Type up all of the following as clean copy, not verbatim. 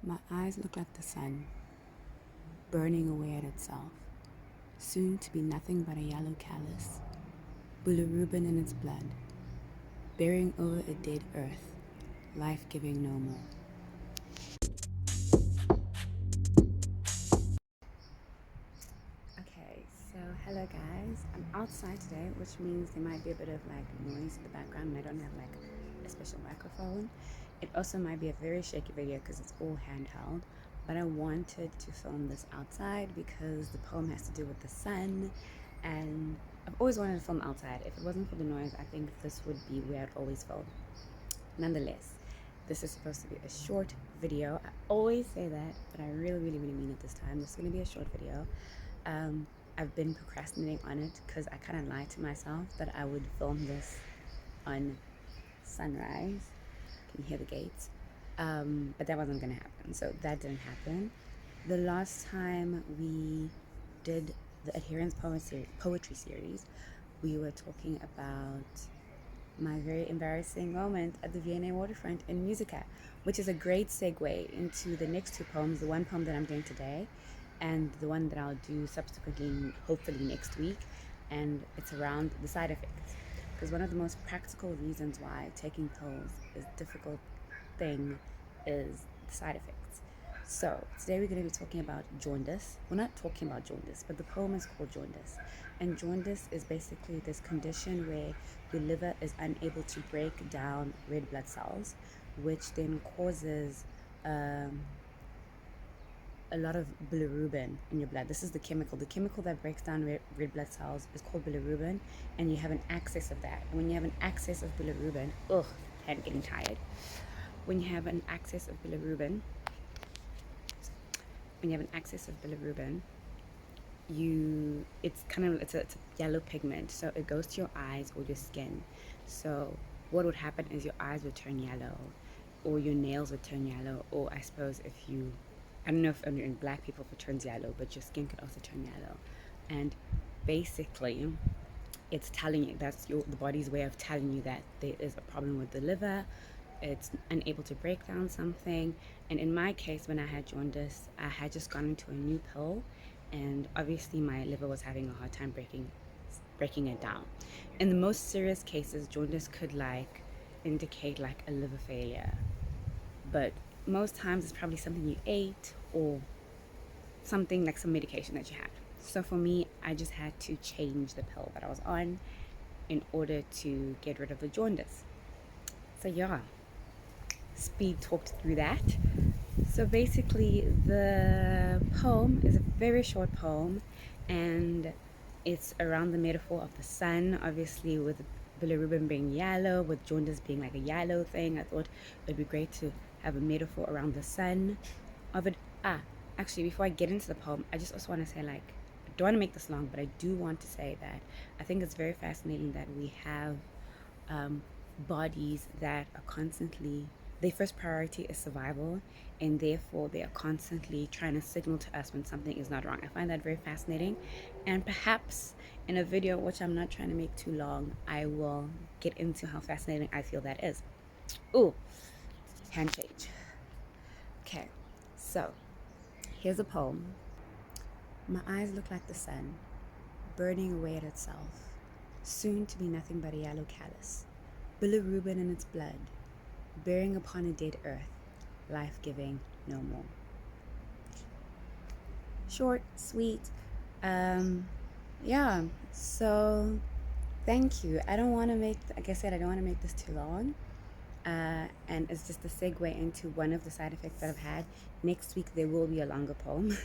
My eyes look like the sun, burning away at itself, soon to be nothing but a yellow callus, bilirubin in its blood, bearing over a dead earth, life giving no more. Okay, so hello guys. I'm outside today, which means there might be a bit of noise in the background and I don't have a special microphone. It also might be a very shaky video because it's all handheld, but I wanted to film this outside because the poem has to do with the sun, and I've always wanted to film outside. If it wasn't for the noise, I think this would be where I'd always film. Nonetheless, this is supposed to be a short video. I always say that, but I really mean it this time. This is going to be a short video. I've been procrastinating on it because I kind of lied to myself that I would film this on sunrise. Can you hear the gates? But that wasn't going to happen, so that didn't happen. The last time we did the Adherence poetry series, we were talking about my very embarrassing moment at the V&A waterfront in Musica, which is a great segue into the next two poems, the one poem that I'm doing today and the one that I'll do subsequently, hopefully next week, and it's around the side effects. Because one of the most practical reasons why taking pills is a difficult thing is the side effects. So today we're going to be talking about jaundice. We're not talking about jaundice, but the poem is called Jaundice. And jaundice is basically this condition where your liver is unable to break down red blood cells, which then causes a lot of bilirubin in your blood. This is the chemical. The chemical that breaks down red blood cells is called bilirubin, and you have an excess of that. And when you have an excess of bilirubin, hand getting tired. When you have an excess of bilirubin, it's a yellow pigment, so it goes to your eyes or your skin. So what would happen is your eyes would turn yellow, or your nails would turn yellow, or I suppose I don't know if in black people if it turns yellow, but your skin could also turn yellow. And basically it's telling you, that's the body's way of telling you that there is a problem with the liver. It's unable to break down something. And in my case, when I had jaundice, I had just gone into a new pill, and obviously my liver was having a hard time breaking it down. In the most serious cases, jaundice could indicate a liver failure, but most times it's probably something you ate or something like some medication that you had. So for me, I just had to change the pill that I was on in order to get rid of the jaundice. So yeah, speed talked through that. So basically the poem is a very short poem, and it's around the metaphor of the sun, obviously with bilirubin being yellow, with jaundice being like a yellow thing. I thought it'd be great to have a metaphor around the sun of it. Actually, before I get into the poem, I just also want to say, I don't want to make this long, but I do want to say that I think it's very fascinating that we have bodies that are constantly, their first priority is survival, and therefore they are constantly trying to signal to us when something is not wrong. I find that very fascinating, and perhaps in a video, which I'm not trying to make too long, I will get into how fascinating I feel that is. Ooh, hand change. Okay, so here's a poem. My eyes look like the sun, burning away at itself, soon to be nothing but a yellow callus, bilirubin in its blood, bearing upon a dead earth, life giving no more. Short, sweet. Yeah, so thank you. I don't want to make, like I said, I don't want to make this too long. And it's just a segue into one of the side effects that I've had. Next week there will be a longer poem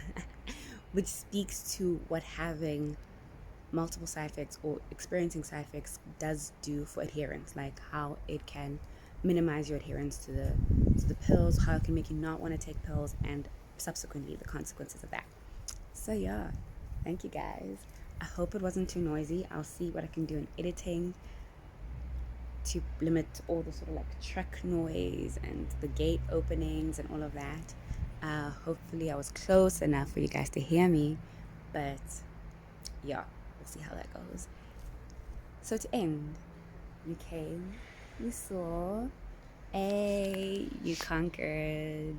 which speaks to what having multiple side effects or experiencing side effects does do for adherence, like how it can minimize your adherence to the pills, how it can make you not want to take pills, and subsequently the consequences of that. So yeah, thank you guys. I hope it wasn't too noisy. I'll see what I can do in editing to limit all the sort of truck noise and the gate openings and all of that. Hopefully I was close enough for you guys to hear me, but yeah, we'll see how that goes. So to end, you came, you saw, you conquered.